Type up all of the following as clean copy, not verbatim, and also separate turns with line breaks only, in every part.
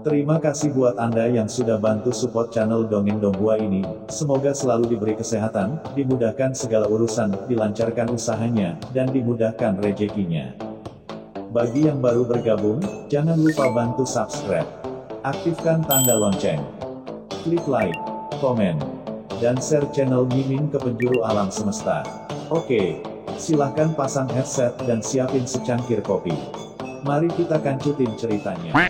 Terima kasih buat Anda yang sudah bantu support channel Dongeng Donghua ini. Semoga selalu diberi kesehatan, dimudahkan segala urusan, dilancarkan usahanya, dan dimudahkan rezekinya. Bagi yang baru bergabung, jangan lupa bantu subscribe. Aktifkan tanda lonceng. Klik like, komen, dan share channel Mimin ke penjuru alam semesta. Oke, silahkan pasang headset dan siapin secangkir kopi. Mari kita kancutin ceritanya.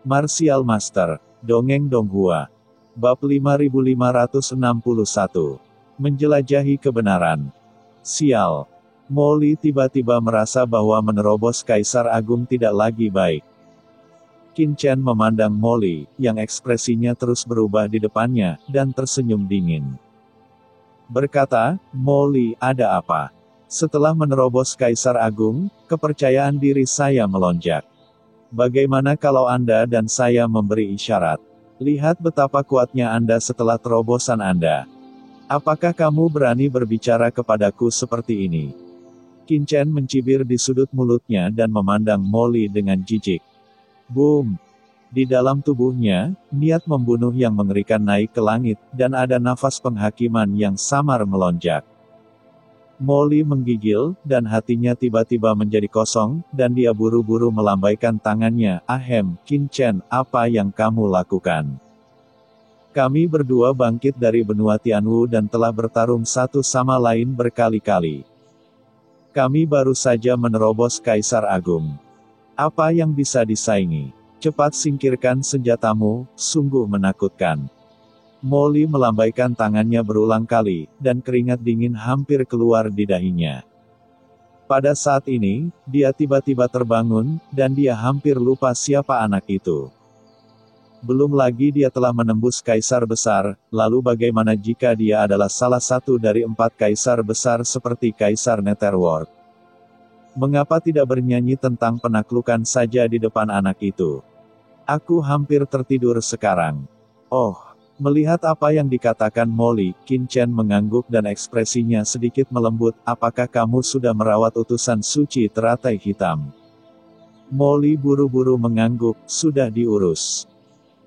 Martial Master, Dongeng Donghua. Bab 5561. Menjelajahi kebenaran. Sial. Molly tiba-tiba merasa bahwa menerobos Kaisar Agung tidak lagi baik. Qin Chen memandang Molly, yang ekspresinya terus berubah di depannya, dan tersenyum dingin. Berkata, "Molly, ada apa? Setelah menerobos Kaisar Agung, kepercayaan diri saya melonjak. Bagaimana kalau Anda dan saya memberi isyarat? Lihat betapa kuatnya Anda setelah terobosan Anda. Apakah kamu berani berbicara kepadaku seperti ini?" Qin Chen mencibir di sudut mulutnya dan memandang Molly dengan jijik. Boom! Di dalam tubuhnya, niat membunuh yang mengerikan naik ke langit, dan ada nafas penghakiman yang samar melonjak. Molly menggigil, dan hatinya tiba-tiba menjadi kosong, dan dia buru-buru melambaikan tangannya. "Ahem, Qin Chen, apa yang kamu lakukan? Kami berdua bangkit dari benua Tianwu dan telah bertarung satu sama lain berkali-kali. Kami baru saja menerobos Kaisar Agung. Apa yang bisa disaingi? Cepat singkirkan senjatamu, sungguh menakutkan." Molly melambaikan tangannya berulang kali, dan keringat dingin hampir keluar di dahinya. Pada saat ini, dia tiba-tiba terbangun, dan dia hampir lupa siapa anak itu. Belum lagi dia telah menembus Kaisar Besar, lalu bagaimana jika dia adalah salah satu dari 4 Kaisar Besar seperti Kaisar Netherworld? Mengapa tidak bernyanyi tentang penaklukan saja di depan anak itu? Aku hampir tertidur sekarang. Oh. Melihat apa yang dikatakan Molly, Qin Chen mengangguk dan ekspresinya sedikit melembut. "Apakah kamu sudah merawat utusan suci teratai hitam?" Molly buru-buru mengangguk, "Sudah diurus."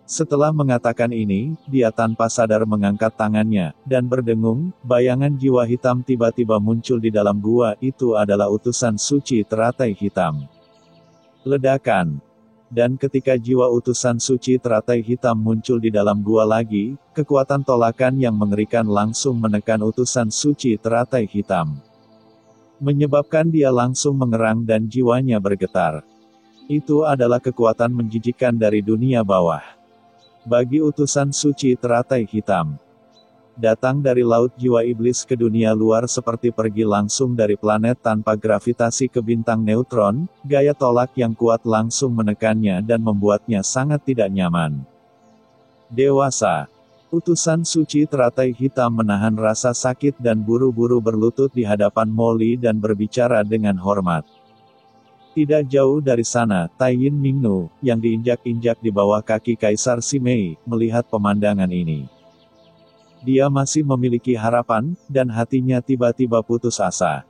Setelah mengatakan ini, dia tanpa sadar mengangkat tangannya, dan berdengung, bayangan jiwa hitam tiba-tiba muncul di dalam gua. Itu adalah utusan suci teratai hitam. Ledakan. Dan ketika jiwa utusan suci teratai hitam muncul di dalam gua lagi, kekuatan tolakan yang mengerikan langsung menekan utusan suci teratai hitam. Menyebabkan dia langsung mengerang dan jiwanya bergetar. Itu adalah kekuatan menjijikkan dari dunia bawah. Bagi utusan suci teratai hitam, datang dari laut jiwa iblis ke dunia luar seperti pergi langsung dari planet tanpa gravitasi ke bintang neutron, gaya tolak yang kuat langsung menekannya dan membuatnya sangat tidak nyaman. Dewasa. Utusan suci teratai hitam menahan rasa sakit dan buru-buru berlutut di hadapan Molly dan berbicara dengan hormat. Tidak jauh dari sana, Taiyin Mingnu, yang diinjak-injak di bawah kaki Kaisar Simei, melihat pemandangan ini. Dia masih memiliki harapan, dan hatinya tiba-tiba putus asa.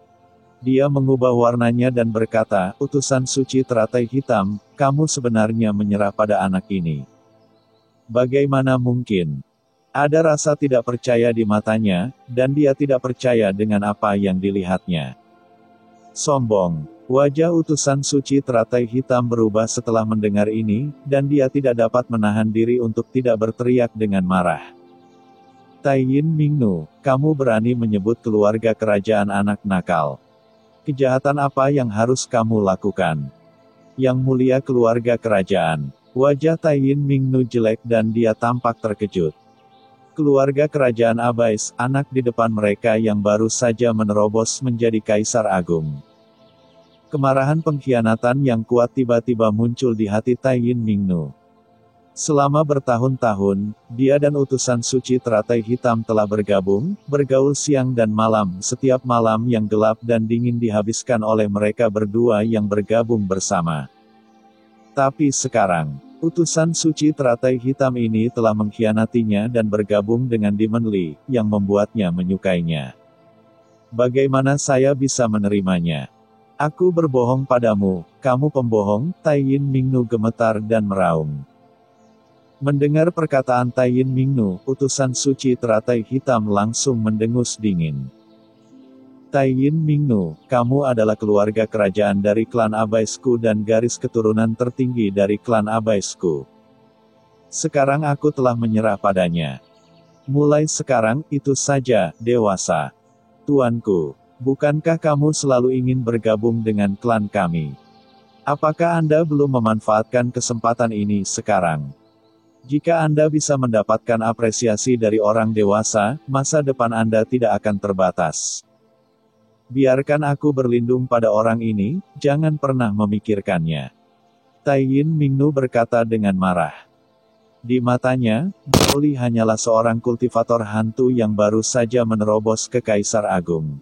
Dia mengubah warnanya dan berkata, "Utusan suci teratai hitam, kamu sebenarnya menyerah pada anak ini. Bagaimana mungkin?" Ada rasa tidak percaya di matanya, dan dia tidak percaya dengan apa yang dilihatnya. Sombong. Wajah utusan suci teratai hitam berubah setelah mendengar ini, dan dia tidak dapat menahan diri untuk tidak berteriak dengan marah. "Taiyin Mingnu, kamu berani menyebut keluarga kerajaan anak nakal. Kejahatan apa yang harus kamu lakukan?" "Yang mulia keluarga kerajaan." Wajah Taiyin Mingnu jelek dan dia tampak terkejut. Keluarga kerajaan Abais, anak di depan mereka yang baru saja menerobos menjadi Kaisar Agung. Kemarahan pengkhianatan yang kuat tiba-tiba muncul di hati Taiyin Mingnu. Selama bertahun-tahun, dia dan utusan suci teratai hitam telah bergabung, bergaul siang dan malam. Setiap malam yang gelap dan dingin dihabiskan oleh mereka berdua yang bergabung bersama. Tapi sekarang, utusan suci teratai hitam ini telah mengkhianatinya dan bergabung dengan Demon Lee, yang membuatnya menyukainya. Bagaimana saya bisa menerimanya? Aku berbohong padamu, kamu pembohong. Taiyin Mingnu gemetar dan meraung. Mendengar perkataan Tai Yin Mingnu, utusan suci teratai hitam langsung mendengus dingin. Tai Yin Mingnu, kamu adalah keluarga kerajaan dari klan Abaisku dan garis keturunan tertinggi dari klan Abaisku. Sekarang aku telah menyerah padanya. Mulai sekarang, itu saja, dewasa. Tuanku, bukankah kamu selalu ingin bergabung dengan klan kami? Apakah Anda belum memanfaatkan kesempatan ini sekarang? Jika Anda bisa mendapatkan apresiasi dari orang dewasa, masa depan Anda tidak akan terbatas. Biarkan aku berlindung pada orang ini, jangan pernah memikirkannya. Tai Yin Mingnu berkata dengan marah. Di matanya, Molly hanyalah seorang kultivator hantu yang baru saja menerobos ke Kaisar Agung.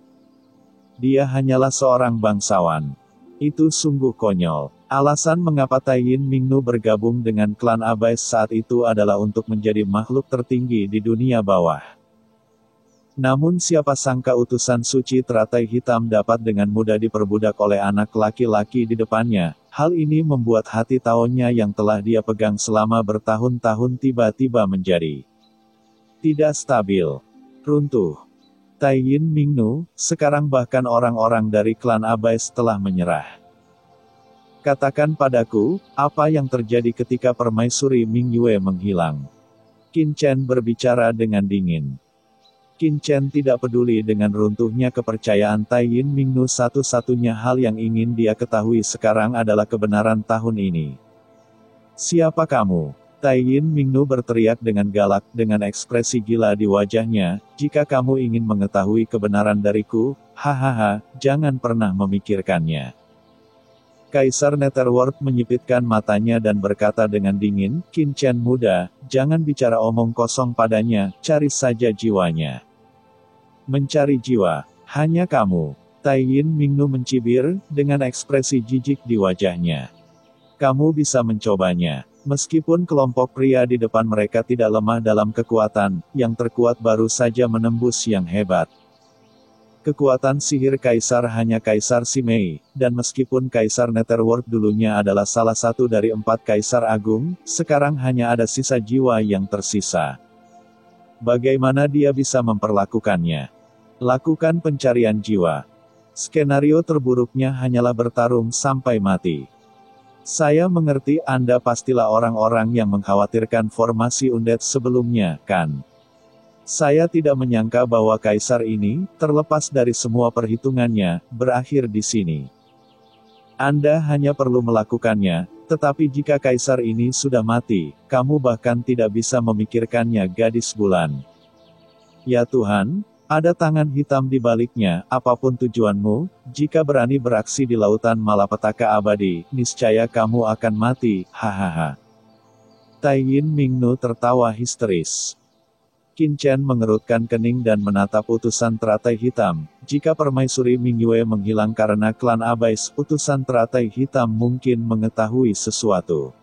Dia hanyalah seorang bangsawan. Itu sungguh konyol. Alasan mengapa Tai Yin Mingnu bergabung dengan klan Abais saat itu adalah untuk menjadi makhluk tertinggi di dunia bawah. Namun siapa sangka utusan suci teratai hitam dapat dengan mudah diperbudak oleh anak laki-laki di depannya. Hal ini membuat hati taunya yang telah dia pegang selama bertahun-tahun tiba-tiba menjadi tidak stabil, runtuh. Tai Yin Mingnu, sekarang bahkan orang-orang dari klan Abais telah menyerah. Katakan padaku, apa yang terjadi ketika permaisuri Ming Yue menghilang? Qin Chen berbicara dengan dingin. Qin Chen tidak peduli dengan runtuhnya kepercayaan Tai Yin Mingnu. Satu-satunya hal yang ingin dia ketahui sekarang adalah kebenaran tahun ini. Siapa kamu? Tai Yin Mingnu berteriak dengan galak, dengan ekspresi gila di wajahnya, jika kamu ingin mengetahui kebenaran dariku, hahaha, jangan pernah memikirkannya. Kaisar Netherworld menyipitkan matanya dan berkata dengan dingin, Qin Chen muda, jangan bicara omong kosong padanya, cari saja jiwanya. Mencari jiwa, hanya kamu. Tai Yin Mingnu mencibir, dengan ekspresi jijik di wajahnya. Kamu bisa mencobanya. Meskipun kelompok pria di depan mereka tidak lemah dalam kekuatan, yang terkuat baru saja menembus yang hebat. Kekuatan sihir Kaisar hanya Kaisar Simei, dan meskipun Kaisar Netherworld dulunya adalah salah satu dari 4 Kaisar Agung, sekarang hanya ada sisa jiwa yang tersisa. Bagaimana dia bisa memperlakukannya? Lakukan pencarian jiwa. Skenario terburuknya hanyalah bertarung sampai mati. Saya mengerti Anda pastilah orang-orang yang mengkhawatirkan formasi undead sebelumnya, kan? Saya tidak menyangka bahwa Kaisar ini, terlepas dari semua perhitungannya, berakhir di sini. Anda hanya perlu melakukannya, tetapi jika Kaisar ini sudah mati, kamu bahkan tidak bisa memikirkannya, gadis bulan. Ya Tuhan, ada tangan hitam di baliknya, apapun tujuanmu, jika berani beraksi di lautan malapetaka abadi, niscaya kamu akan mati, hahaha. Tai Yin Mingnu tertawa histeris. Qin Chen mengerutkan kening dan menatap utusan teratai hitam. Jika permaisuri Ming Yue menghilang karena klan Abais, utusan teratai hitam mungkin mengetahui sesuatu.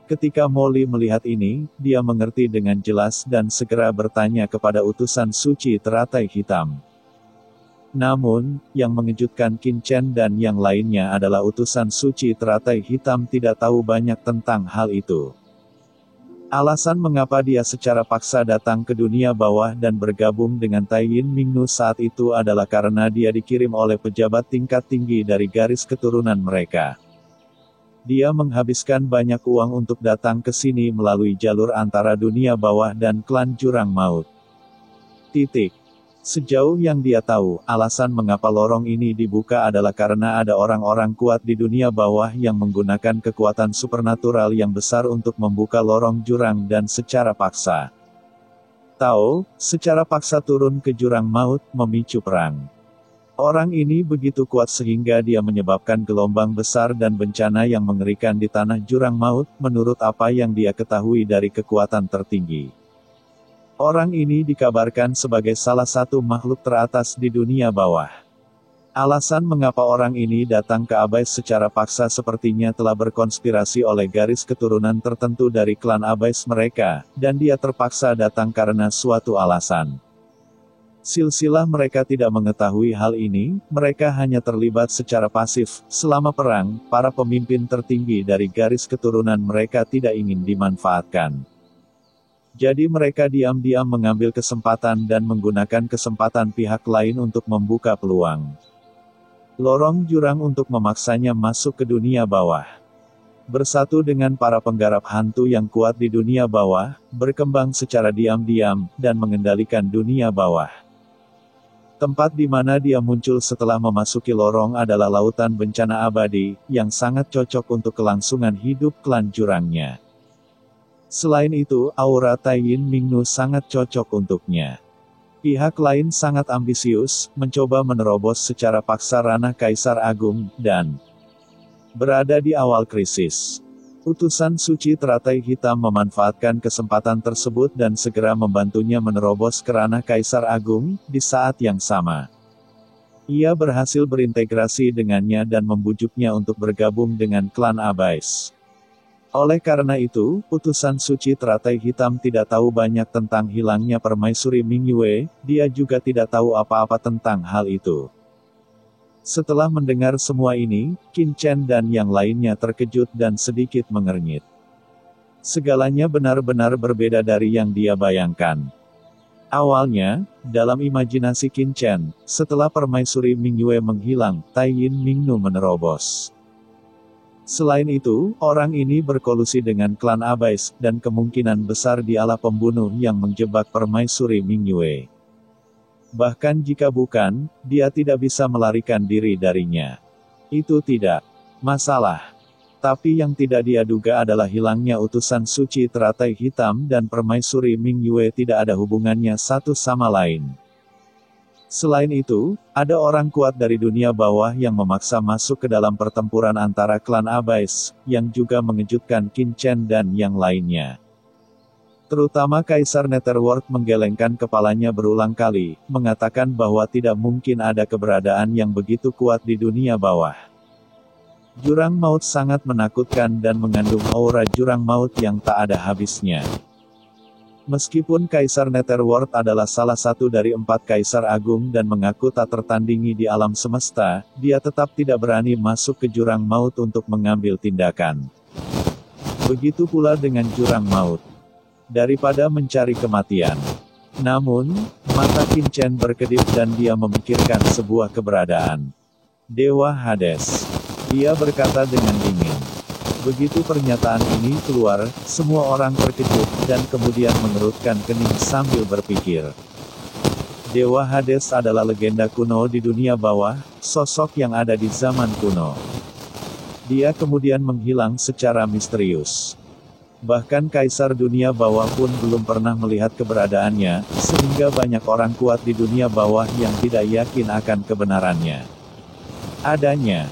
Ketika Molly melihat ini, dia mengerti dengan jelas dan segera bertanya kepada utusan suci teratai hitam. Namun, yang mengejutkan Qin Chen dan yang lainnya adalah utusan suci teratai hitam tidak tahu banyak tentang hal itu. Alasan mengapa dia secara paksa datang ke dunia bawah dan bergabung dengan Tai Yin Mingnu saat itu adalah karena dia dikirim oleh pejabat tingkat tinggi dari garis keturunan mereka. Dia menghabiskan banyak uang untuk datang ke sini melalui jalur antara dunia bawah dan klan Jurang Maut. Sejauh yang dia tahu, alasan mengapa lorong ini dibuka adalah karena ada orang-orang kuat di dunia bawah yang menggunakan kekuatan supernatural yang besar untuk membuka lorong jurang dan secara paksa. Secara paksa turun ke Jurang Maut, memicu perang. Orang ini begitu kuat sehingga dia menyebabkan gelombang besar dan bencana yang mengerikan di tanah Jurang Maut, menurut apa yang dia ketahui dari kekuatan tertinggi. Orang ini dikabarkan sebagai salah satu makhluk teratas di dunia bawah. Alasan mengapa orang ini datang ke Abais secara paksa sepertinya telah berkonspirasi oleh garis keturunan tertentu dari klan Abais mereka, dan dia terpaksa datang karena suatu alasan. Silsilah mereka tidak mengetahui hal ini, mereka hanya terlibat secara pasif. Selama perang, para pemimpin tertinggi dari garis keturunan mereka tidak ingin dimanfaatkan. Jadi mereka diam-diam mengambil kesempatan dan menggunakan kesempatan pihak lain untuk membuka peluang lorong jurang untuk memaksanya masuk ke dunia bawah. Bersatu dengan para penggarap hantu yang kuat di dunia bawah, berkembang secara diam-diam, dan mengendalikan dunia bawah. Tempat di mana dia muncul setelah memasuki lorong adalah lautan bencana abadi, yang sangat cocok untuk kelangsungan hidup klan jurangnya. Selain itu, aura Tai Yin Mingnu sangat cocok untuknya. Pihak lain sangat ambisius, mencoba menerobos secara paksa ranah Kaisar Agung, dan berada di awal krisis. Utusan suci teratai hitam memanfaatkan kesempatan tersebut dan segera membantunya menerobos ke ranah Kaisar Agung, di saat yang sama. Ia berhasil berintegrasi dengannya dan membujuknya untuk bergabung dengan klan Abais. Oleh karena itu, utusan suci teratai hitam tidak tahu banyak tentang hilangnya permaisuri Mingyue, dia juga tidak tahu apa-apa tentang hal itu. Setelah mendengar semua ini, Qin Chen dan yang lainnya terkejut dan sedikit mengernyit. Segalanya benar-benar berbeda dari yang dia bayangkan. Awalnya, dalam imajinasi Qin Chen, setelah permaisuri Mingyue menghilang, Tai Yin Mingnu menerobos. Selain itu, orang ini berkolusi dengan klan Abais, dan kemungkinan besar dialah pembunuh yang menjebak permaisuri Mingyue. Bahkan jika bukan, dia tidak bisa melarikan diri darinya. Itu tidak masalah. Tapi yang tidak dia duga adalah hilangnya utusan suci teratai hitam dan permaisuri Mingyue tidak ada hubungannya satu sama lain. Selain itu, ada orang kuat dari dunia bawah yang memaksa masuk ke dalam pertempuran antara klan Abais, yang juga mengejutkan Qin Chen dan yang lainnya. Terutama Kaisar Netherworld menggelengkan kepalanya berulang kali, mengatakan bahwa tidak mungkin ada keberadaan yang begitu kuat di dunia bawah. Jurang maut sangat menakutkan dan mengandung aura jurang maut yang tak ada habisnya. Meskipun Kaisar Netherworld adalah salah satu dari 4 Kaisar Agung dan mengaku tak tertandingi di alam semesta, dia tetap tidak berani masuk ke jurang maut untuk mengambil tindakan. Begitu pula dengan jurang maut. Daripada mencari kematian. Namun, mata Qin Chen berkedip dan dia memikirkan sebuah keberadaan. Dewa Hades. Dia berkata dengan dingin. Begitu pernyataan ini keluar, semua orang terkejut, dan kemudian mengerutkan kening sambil berpikir. Dewa Hades adalah legenda kuno di dunia bawah, sosok yang ada di zaman kuno. Dia kemudian menghilang secara misterius. Bahkan Kaisar dunia bawah pun belum pernah melihat keberadaannya, sehingga banyak orang kuat di dunia bawah yang tidak yakin akan kebenarannya adanya.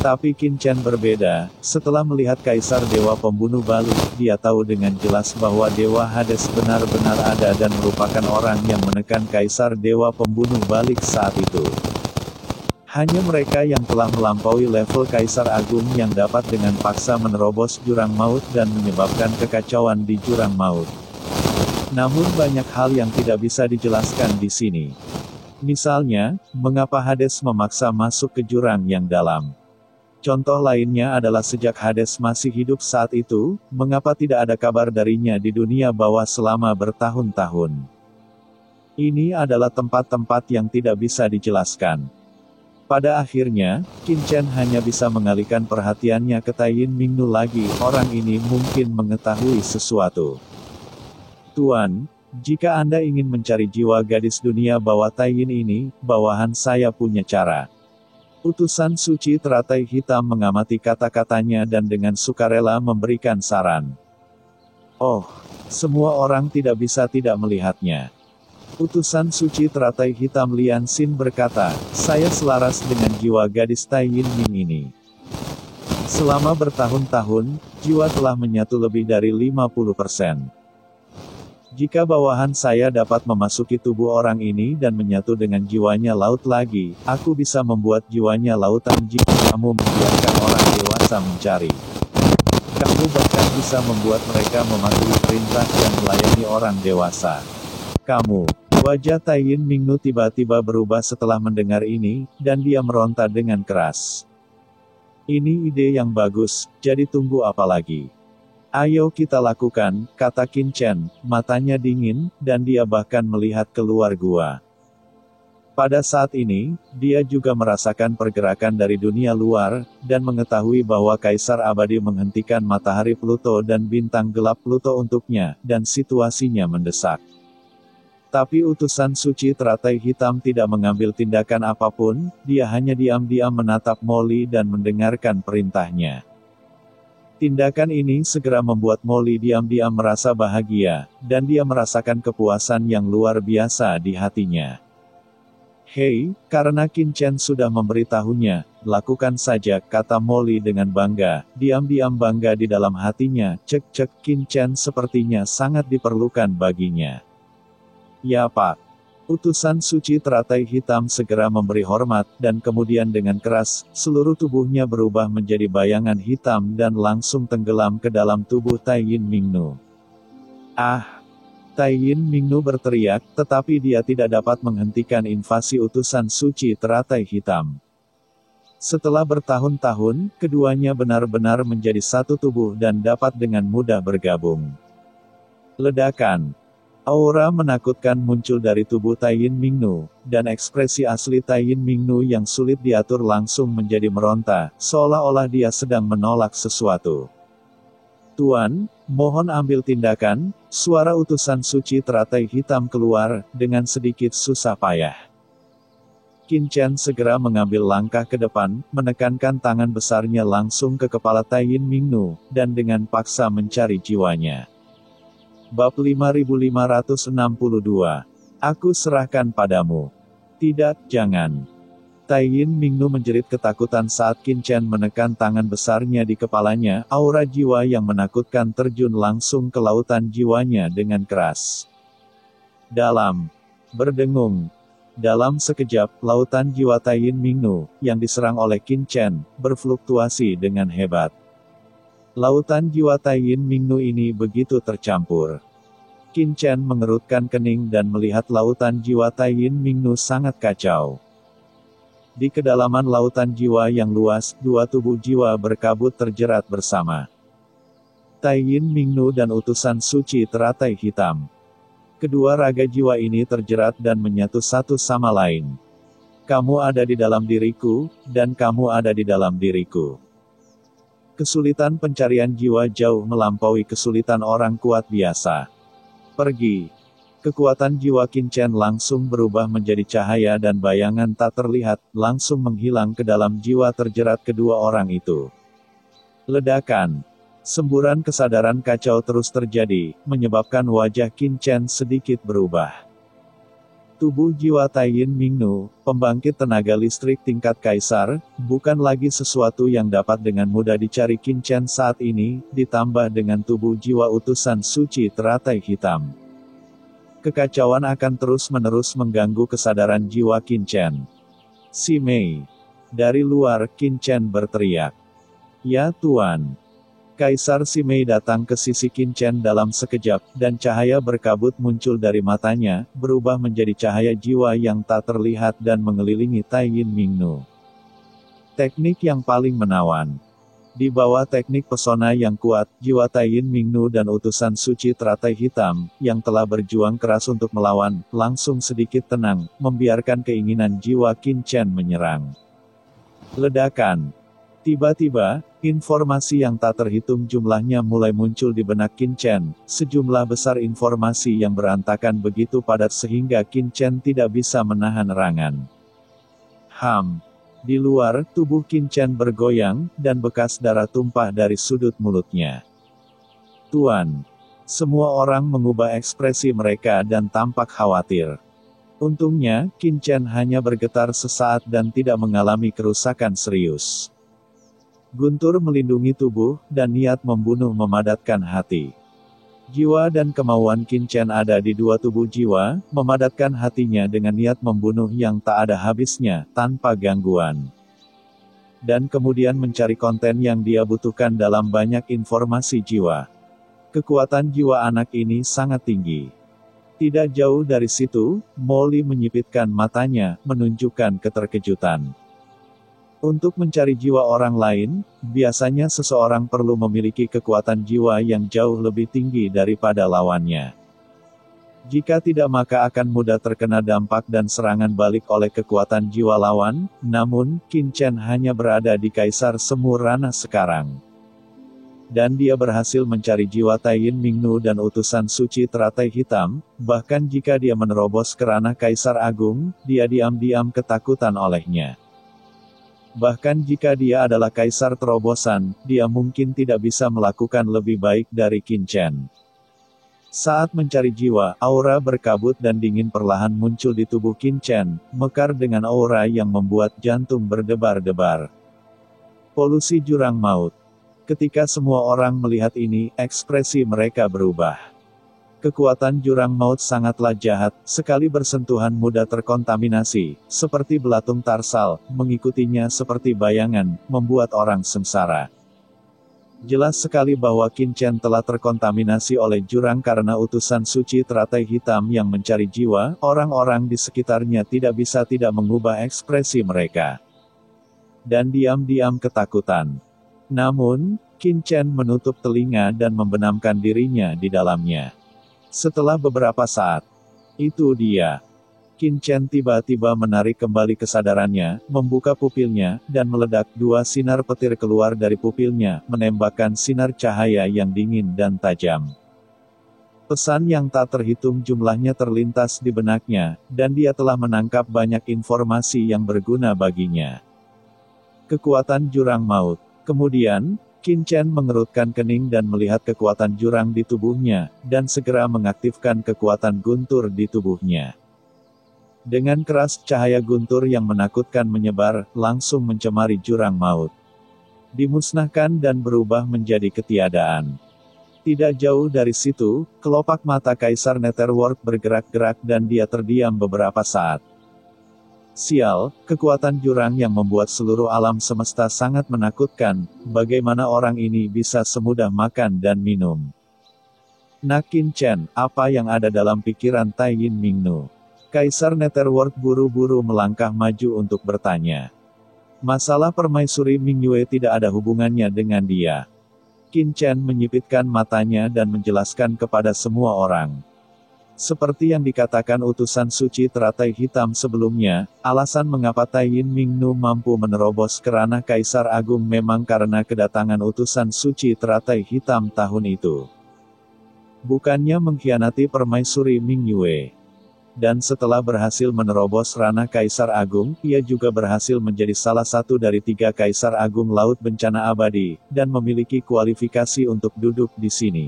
Tapi Qin Chen berbeda, setelah melihat Kaisar Dewa Pembunuh Balik, dia tahu dengan jelas bahwa Dewa Hades benar-benar ada dan merupakan orang yang menekan Kaisar Dewa Pembunuh Balik saat itu. Hanya mereka yang telah melampaui level Kaisar Agung yang dapat dengan paksa menerobos jurang maut dan menyebabkan kekacauan di jurang maut. Namun banyak hal yang tidak bisa dijelaskan di sini. Misalnya, mengapa Hades memaksa masuk ke jurang yang dalam. Contoh lainnya adalah sejak Hades masih hidup saat itu, mengapa tidak ada kabar darinya di dunia bawah selama bertahun-tahun. Ini adalah tempat-tempat yang tidak bisa dijelaskan. Pada akhirnya, Qin Chen hanya bisa mengalihkan perhatiannya ke Tai Yin Mingnu lagi, orang ini mungkin mengetahui sesuatu. Tuan, jika Anda ingin mencari jiwa gadis dunia bawah Tai Yin ini, bawahan saya punya cara. Utusan suci teratai hitam mengamati kata-katanya dan dengan sukarela memberikan saran. Oh, semua orang tidak bisa tidak melihatnya. Utusan suci teratai hitam Lian Xin berkata, saya selaras dengan jiwa gadis Tai Yin Ming ini. Selama bertahun-tahun, jiwa telah menyatu lebih dari 50%. Jika bawahan saya dapat memasuki tubuh orang ini dan menyatu dengan jiwanya laut lagi, aku bisa membuat jiwanya lautan jika kamu membiarkan orang dewasa mencari. Kamu bahkan bisa membuat mereka mematuhi perintah dan melayani orang dewasa. Kamu Wajah Taiyin Mingnu tiba-tiba berubah setelah mendengar ini, dan dia meronta dengan keras. Ini ide yang bagus, jadi tunggu apa lagi? Ayo kita lakukan, kata Qin Chen, matanya dingin, dan dia bahkan melihat keluar gua. Pada saat ini, dia juga merasakan pergerakan dari dunia luar, dan mengetahui bahwa Kaisar Abadi menghentikan matahari Pluto dan bintang gelap Pluto untuknya, dan situasinya mendesak. Tapi utusan suci teratai hitam tidak mengambil tindakan apapun, dia hanya diam-diam menatap Molly dan mendengarkan perintahnya. Tindakan ini segera membuat Molly diam-diam merasa bahagia, dan dia merasakan kepuasan yang luar biasa di hatinya. Hei, karena Qin Chen sudah memberitahunya, lakukan saja, kata Molly dengan bangga, diam-diam bangga di dalam hatinya, cek-cek Qin Chen sepertinya sangat diperlukan baginya. Ya Pak. Utusan suci teratai hitam segera memberi hormat, dan kemudian dengan keras, seluruh tubuhnya berubah menjadi bayangan hitam dan langsung tenggelam ke dalam tubuh Taiyin Mingnu. Ah! Taiyin Mingnu berteriak, tetapi dia tidak dapat menghentikan invasi utusan suci teratai hitam. Setelah bertahun-tahun, keduanya benar-benar menjadi satu tubuh dan dapat dengan mudah bergabung. Ledakan. Aura menakutkan muncul dari tubuh Taiyin Mingnu, dan ekspresi asli Taiyin Mingnu yang sulit diatur langsung menjadi meronta, seolah-olah dia sedang menolak sesuatu. Tuan, mohon ambil tindakan, suara utusan suci teratai hitam keluar, dengan sedikit susah payah. Qin Chen segera mengambil langkah ke depan, menekankan tangan besarnya langsung ke kepala Taiyin Mingnu, dan dengan paksa mencari jiwanya. Bab 5562. Aku serahkan padamu. Tidak, jangan. Taiyin Mingnu menjerit ketakutan saat Qin Chen menekan tangan besarnya di kepalanya, aura jiwa yang menakutkan terjun langsung ke lautan jiwanya dengan keras. Dalam berdengung. Dalam sekejap, lautan jiwa Taiyin Mingnu, yang diserang oleh Qin Chen, berfluktuasi dengan hebat. Lautan jiwa Taiyin Mingnu ini begitu tercampur. Qin Chen mengerutkan kening dan melihat lautan jiwa Taiyin Mingnu sangat kacau. Di kedalaman lautan jiwa yang luas, dua tubuh jiwa berkabut terjerat bersama. Taiyin Mingnu dan utusan suci teratai hitam. Kedua raga jiwa ini terjerat dan menyatu satu sama lain. Kamu ada di dalam diriku, dan kamu ada di dalam diriku. Kesulitan pencarian jiwa jauh melampaui kesulitan orang kuat biasa. Pergi. Kekuatan jiwa Qin Chen langsung berubah menjadi cahaya dan bayangan tak terlihat, langsung menghilang ke dalam jiwa terjerat kedua orang itu. Ledakan. Semburan kesadaran kacau terus terjadi, menyebabkan wajah Qin Chen sedikit berubah. Tubuh jiwa Taiyin Mingnu, pembangkit tenaga listrik tingkat kaisar, bukan lagi sesuatu yang dapat dengan mudah dicari Qin Chen saat ini, ditambah dengan tubuh jiwa utusan suci teratai hitam. Kekacauan akan terus-menerus mengganggu kesadaran jiwa Qin Chen. Si Mei. Dari luar, Qin Chen berteriak. Ya Tuan. Kaisar Si Mei datang ke sisi Qin Chen dalam sekejap, dan cahaya berkabut muncul dari matanya, berubah menjadi cahaya jiwa yang tak terlihat dan mengelilingi Taiyin Mingnu. Teknik yang paling menawan. Di bawah teknik pesona yang kuat, jiwa Taiyin Mingnu dan utusan suci teratai hitam, yang telah berjuang keras untuk melawan, langsung sedikit tenang, membiarkan keinginan jiwa Qin Chen menyerang. Ledakan. Tiba-tiba, informasi yang tak terhitung jumlahnya mulai muncul di benak Qin Chen, sejumlah besar informasi yang berantakan begitu padat sehingga Qin Chen tidak bisa menahan erangan. Di luar, tubuh Qin Chen bergoyang, dan bekas darah tumpah dari sudut mulutnya. Tuan. Semua orang mengubah ekspresi mereka dan tampak khawatir. Untungnya, Qin Chen hanya bergetar sesaat dan tidak mengalami kerusakan serius. Guntur melindungi tubuh, dan niat membunuh memadatkan hati. Jiwa dan kemauan Qin Chen ada di dua tubuh jiwa, memadatkan hatinya dengan niat membunuh yang tak ada habisnya, tanpa gangguan. Dan kemudian mencari konten yang dia butuhkan dalam banyak informasi jiwa. Kekuatan jiwa anak ini sangat tinggi. Tidak jauh dari situ, Molly menyipitkan matanya, menunjukkan keterkejutan. Untuk mencari jiwa orang lain, biasanya seseorang perlu memiliki kekuatan jiwa yang jauh lebih tinggi daripada lawannya. Jika tidak maka akan mudah terkena dampak dan serangan balik oleh kekuatan jiwa lawan, namun, Qin Chen hanya berada di Kaisar Semu Ranah sekarang. Dan dia berhasil mencari jiwa Taiyin Mingnu dan utusan suci teratai hitam, bahkan jika dia menerobos ke ranah Kaisar Agung, dia diam-diam ketakutan olehnya. Bahkan jika dia adalah Kaisar terobosan, dia mungkin tidak bisa melakukan lebih baik dari Qin Chen. Saat mencari jiwa, aura berkabut dan dingin perlahan muncul di tubuh Qin Chen, mekar dengan aura yang membuat jantung berdebar-debar. Polusi jurang maut. Ketika semua orang melihat ini, ekspresi mereka berubah. Kekuatan jurang maut sangatlah jahat, sekali bersentuhan mudah terkontaminasi, seperti belatung tarsal, mengikutinya seperti bayangan, membuat orang sengsara. Jelas sekali bahwa Qin Chen telah terkontaminasi oleh jurang karena utusan suci teratai hitam yang mencari jiwa, orang-orang di sekitarnya tidak bisa tidak mengubah ekspresi mereka. Dan diam-diam ketakutan. Namun, Qin Chen menutup telinga dan membenamkan dirinya di dalamnya. Setelah beberapa saat, itu dia. Qin Chen tiba-tiba menarik kembali kesadarannya, membuka pupilnya, dan meledak. Dua sinar petir keluar dari pupilnya, menembakkan sinar cahaya yang dingin dan tajam. Pesan yang tak terhitung jumlahnya terlintas di benaknya, dan dia telah menangkap banyak informasi yang berguna baginya. Kekuatan jurang maut. Kemudian, Qin Chen mengerutkan kening dan melihat kekuatan jurang di tubuhnya, dan segera mengaktifkan kekuatan guntur di tubuhnya. Dengan keras cahaya guntur yang menakutkan menyebar, langsung mencemari jurang maut. Dimusnahkan dan berubah menjadi ketiadaan. Tidak jauh dari situ, kelopak mata Kaisar Netherworld bergerak-gerak dan dia terdiam beberapa saat. Sial, kekuatan jurang yang membuat seluruh alam semesta sangat menakutkan, bagaimana orang ini bisa semudah makan dan minum. Nah Qin Chen, apa yang ada dalam pikiran Taiyin Mingnu? Kaisar Netherworld buru-buru melangkah maju untuk bertanya. Masalah permaisuri Mingyue tidak ada hubungannya dengan dia. Qin Chen menyipitkan matanya dan menjelaskan kepada semua orang. Seperti yang dikatakan utusan suci teratai hitam sebelumnya, alasan mengapa Taiyin Mingnu mampu menerobos ke ranah Kaisar Agung memang karena kedatangan utusan suci teratai hitam tahun itu. Bukannya mengkhianati permaisuri Mingyue. Dan setelah berhasil menerobos ranah Kaisar Agung, ia juga berhasil menjadi salah satu dari 3 Kaisar Agung Laut Bencana Abadi, dan memiliki kualifikasi untuk duduk di sini.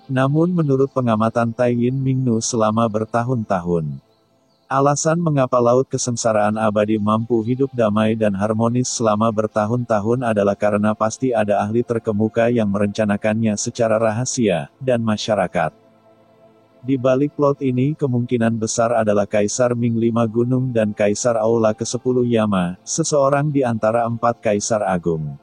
Namun menurut pengamatan Taiyin Mingnu selama bertahun-tahun, alasan mengapa Laut Kesengsaraan Abadi mampu hidup damai dan harmonis selama bertahun-tahun adalah karena pasti ada ahli terkemuka yang merencanakannya secara rahasia, dan masyarakat. Di balik plot ini kemungkinan besar adalah Kaisar Ming 5 Gunung dan Kaisar Aula ke-10 Yama, seseorang di antara 4 Kaisar Agung.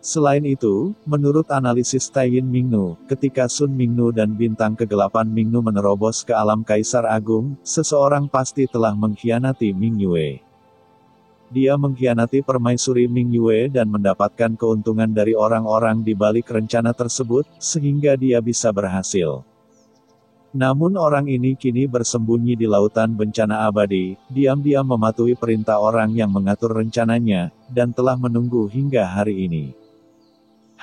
Selain itu, menurut analisis Taiyin Mingnu, ketika Sun Mingnu dan bintang kegelapan Mingnu menerobos ke alam Kaisar Agung, seseorang pasti telah mengkhianati Mingyue. Dia mengkhianati permaisuri Mingyue dan mendapatkan keuntungan dari orang-orang di balik rencana tersebut, sehingga dia bisa berhasil. Namun orang ini kini bersembunyi di lautan bencana abadi, diam-diam mematuhi perintah orang yang mengatur rencananya, dan telah menunggu hingga hari ini.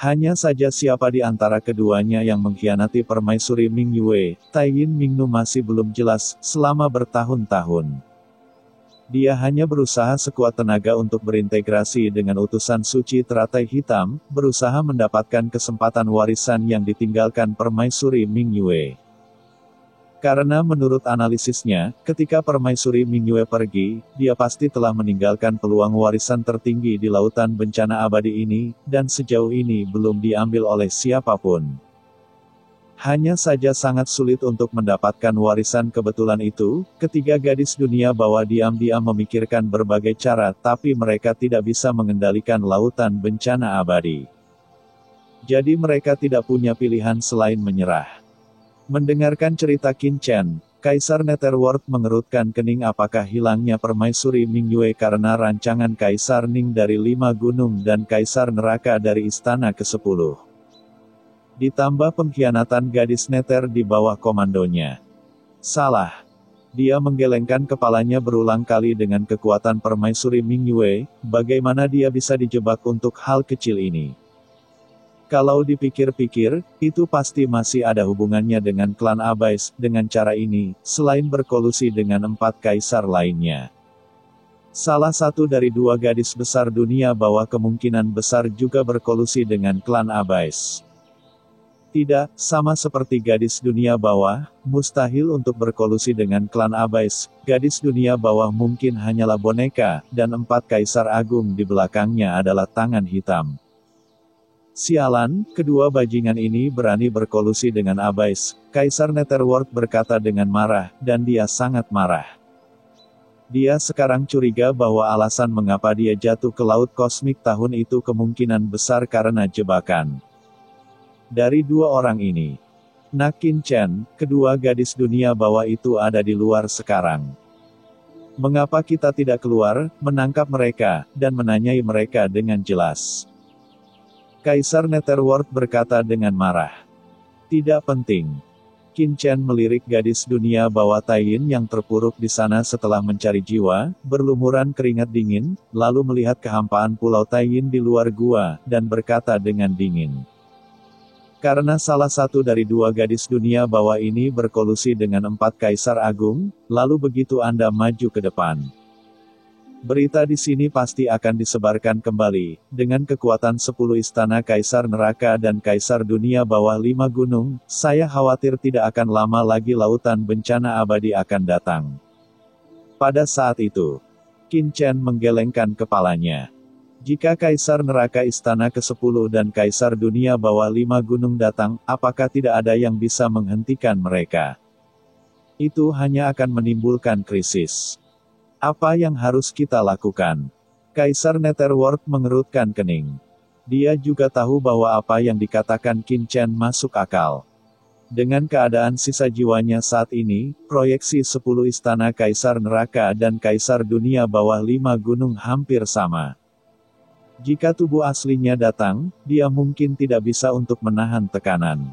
Hanya saja siapa di antara keduanya yang mengkhianati permaisuri Mingyue, Taiyin Mingnu masih belum jelas, selama bertahun-tahun. Dia hanya berusaha sekuat tenaga untuk berintegrasi dengan utusan suci teratai hitam, berusaha mendapatkan kesempatan warisan yang ditinggalkan permaisuri Mingyue. Karena menurut analisisnya, ketika permaisuri Mingyue pergi, dia pasti telah meninggalkan peluang warisan tertinggi di lautan bencana abadi ini, dan sejauh ini belum diambil oleh siapapun. Hanya saja sangat sulit untuk mendapatkan warisan kebetulan itu, ketiga gadis dunia bawah diam-diam memikirkan berbagai cara tapi mereka tidak bisa mengendalikan lautan bencana abadi. Jadi mereka tidak punya pilihan selain menyerah. Mendengarkan cerita Qin Chen, Kaisar Netherworld mengerutkan kening. Apakah hilangnya permaisuri Mingyue karena rancangan Kaisar Ning dari 5 gunung dan Kaisar Neraka dari Istana ke-10? Ditambah pengkhianatan gadis Nether di bawah komandonya. Salah. Dia menggelengkan kepalanya berulang kali. Dengan kekuatan permaisuri Mingyue, bagaimana dia bisa dijebak untuk hal kecil ini? Kalau dipikir-pikir, itu pasti masih ada hubungannya dengan klan Abyss. Dengan cara ini, selain berkolusi dengan 4 kaisar lainnya, salah satu dari 2 gadis besar dunia bawah kemungkinan besar juga berkolusi dengan klan Abyss. Tidak, sama seperti gadis dunia bawah, mustahil untuk berkolusi dengan klan Abyss. Gadis dunia bawah mungkin hanyalah boneka, dan 4 kaisar agung di belakangnya adalah tangan hitam. Sialan, kedua bajingan ini berani berkolusi dengan Abyss. Kaisar Netherworld berkata dengan marah, dan dia sangat marah. Dia sekarang curiga bahwa alasan mengapa dia jatuh ke laut kosmik tahun itu kemungkinan besar karena jebakan dari 2 orang ini. Qin Chen, kedua gadis dunia bawah itu ada di luar sekarang. Mengapa kita tidak keluar, menangkap mereka, dan menanyai mereka dengan jelas? Kaisar Netherworld berkata dengan marah. Tidak penting. Qin Chen melirik gadis dunia bawah Taiyin yang terpuruk di sana setelah mencari jiwa, berlumuran keringat dingin, lalu melihat kehampaan pulau Taiyin di luar gua, dan berkata dengan dingin. Karena salah satu dari 2 gadis dunia bawah ini berkolusi dengan 4 kaisar agung, lalu begitu Anda maju ke depan, berita di sini pasti akan disebarkan kembali. Dengan kekuatan 10 istana kaisar neraka dan kaisar dunia bawah 5 gunung, saya khawatir tidak akan lama lagi lautan bencana abadi akan datang. Pada saat itu, Qin Chen menggelengkan kepalanya. Jika Kaisar Neraka Istana ke-10 dan Kaisar Dunia bawah 5 gunung datang, apakah tidak ada yang bisa menghentikan mereka? Itu hanya akan menimbulkan krisis. Apa yang harus kita lakukan? Kaisar Netherworld mengerutkan kening. Dia juga tahu bahwa apa yang dikatakan Qin Chen masuk akal. Dengan keadaan sisa jiwanya saat ini, proyeksi 10 istana Kaisar Neraka dan Kaisar Dunia bawah 5 gunung hampir sama. Jika tubuh aslinya datang, dia mungkin tidak bisa untuk menahan tekanan.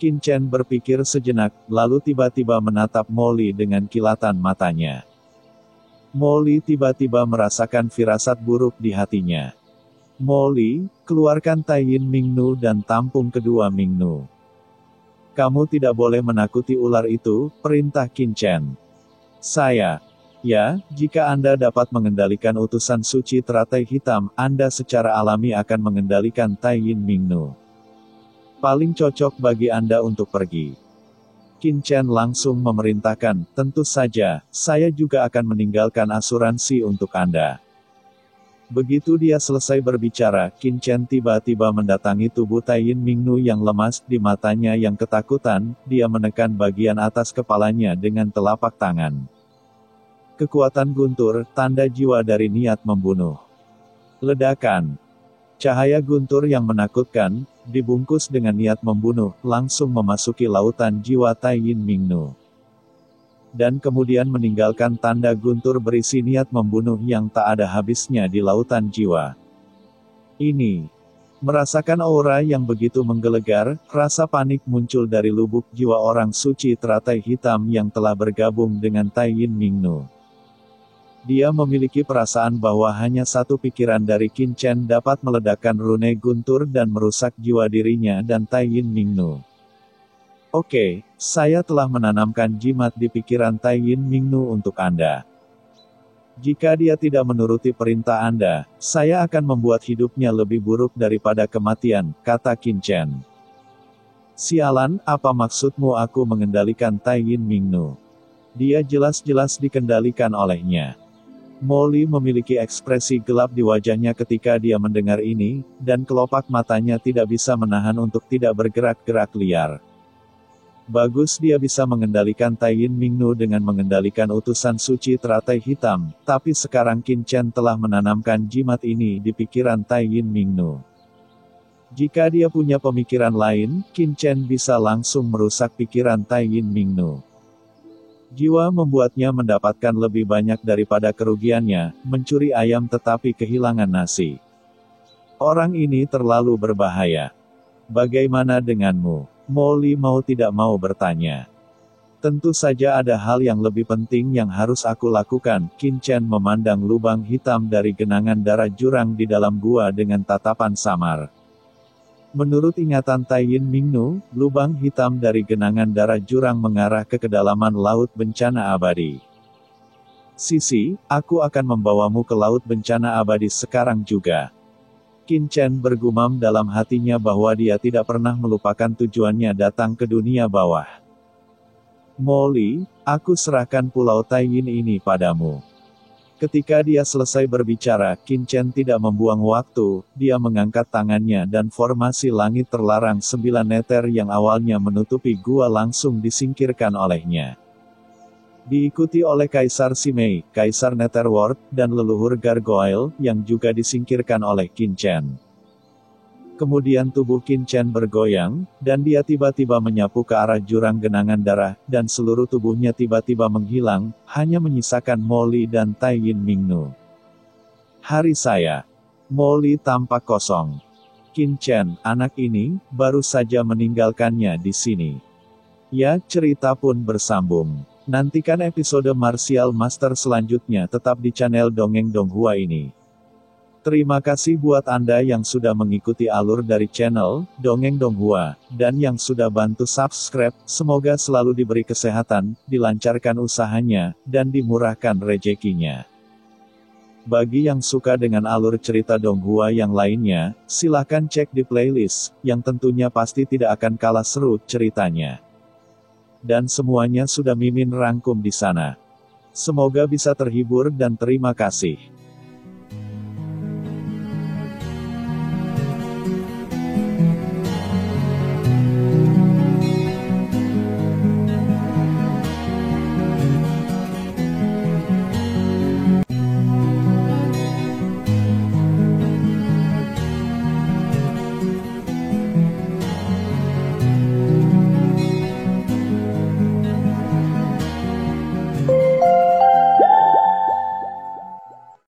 Qin Chen berpikir sejenak, lalu tiba-tiba menatap Molly dengan kilatan matanya. Molly tiba-tiba merasakan firasat buruk di hatinya. Molly, keluarkan Taiyin Mingnu dan tampung kedua Mingnu. Kamu tidak boleh menakuti ular itu, perintah Qin Chen. Ya, jika Anda dapat mengendalikan utusan suci teratai hitam, Anda secara alami akan mengendalikan Taiyin Mingnu. Paling cocok bagi Anda untuk pergi. Qin Chen langsung memerintahkan, tentu saja, saya juga akan meninggalkan asuransi untuk Anda. Begitu dia selesai berbicara, Qin Chen tiba-tiba mendatangi tubuh Taiyin Mingnu yang lemas. Di matanya yang ketakutan, dia menekan bagian atas kepalanya dengan telapak tangan. Kekuatan guntur, tanda jiwa dari niat membunuh. Ledakan. Cahaya guntur yang menakutkan, dibungkus dengan niat membunuh, langsung memasuki lautan jiwa Taiyin Mingnu. Dan kemudian meninggalkan tanda guntur berisi niat membunuh yang tak ada habisnya di lautan jiwa. Ini. Merasakan aura yang begitu menggelegar, rasa panik muncul dari lubuk jiwa orang suci teratai hitam yang telah bergabung dengan Taiyin Mingnu. Dia memiliki perasaan bahwa hanya satu pikiran dari Qin Chen dapat meledakkan rune guntur dan merusak jiwa dirinya dan Taiyin Mingnu. Oke, saya telah menanamkan jimat di pikiran Taiyin Mingnu untuk Anda. Jika dia tidak menuruti perintah Anda, saya akan membuat hidupnya lebih buruk daripada kematian, kata Qin Chen. Sialan, apa maksudmu aku mengendalikan Taiyin Mingnu? Dia jelas-jelas dikendalikan olehnya. Molly memiliki ekspresi gelap di wajahnya ketika dia mendengar ini, dan kelopak matanya tidak bisa menahan untuk tidak bergerak-gerak liar. Bagus dia bisa mengendalikan Taiyin Mingnu dengan mengendalikan utusan suci teratai hitam, tapi sekarang Qin Chen telah menanamkan jimat ini di pikiran Taiyin Mingnu. Jika dia punya pemikiran lain, Qin Chen bisa langsung merusak pikiran Tai Yin Mingnu. Jiwa membuatnya mendapatkan lebih banyak daripada kerugiannya, mencuri ayam tetapi kehilangan nasi. Orang ini terlalu berbahaya. Bagaimana denganmu? Molly mau tidak mau bertanya. Tentu saja ada hal yang lebih penting yang harus aku lakukan. Qin Chen memandang lubang hitam dari genangan darah jurang di dalam gua dengan tatapan samar. Menurut ingatan Tai Yin Mingnu, lubang hitam dari genangan darah jurang mengarah ke kedalaman laut bencana abadi. Sisi, aku akan membawamu ke laut bencana abadi sekarang juga. Qin Chen bergumam dalam hatinya bahwa dia tidak pernah melupakan tujuannya datang ke dunia bawah. Molly, aku serahkan Pulau Tai Yin ini padamu. Ketika dia selesai berbicara, Qin Chen tidak membuang waktu, dia mengangkat tangannya dan formasi langit terlarang 9 meter yang awalnya menutupi gua langsung disingkirkan olehnya. Diikuti oleh Kaisar Simei, Kaisar Netherworld, dan leluhur Gargoyle, yang juga disingkirkan oleh Qin Chen. Kemudian tubuh Qin Chen bergoyang, dan dia tiba-tiba menyapu ke arah jurang genangan darah, dan seluruh tubuhnya tiba-tiba menghilang, hanya menyisakan Molly dan Tai Yin Mingnu. Hari saya. Molly tampak kosong. Qin Chen, anak ini, baru saja meninggalkannya di sini. Ya, cerita pun bersambung. Nantikan episode Martial Master selanjutnya tetap di channel Dongeng Donghua ini. Terima kasih buat Anda yang sudah mengikuti alur dari channel Dongeng Donghua, dan yang sudah bantu subscribe. Semoga selalu diberi kesehatan, dilancarkan usahanya, dan dimurahkan rezekinya. Bagi yang suka dengan alur cerita Donghua yang lainnya, silahkan cek di playlist, yang tentunya pasti tidak akan kalah seru ceritanya. Dan semuanya sudah Mimin rangkum di sana. Semoga bisa terhibur dan terima kasih.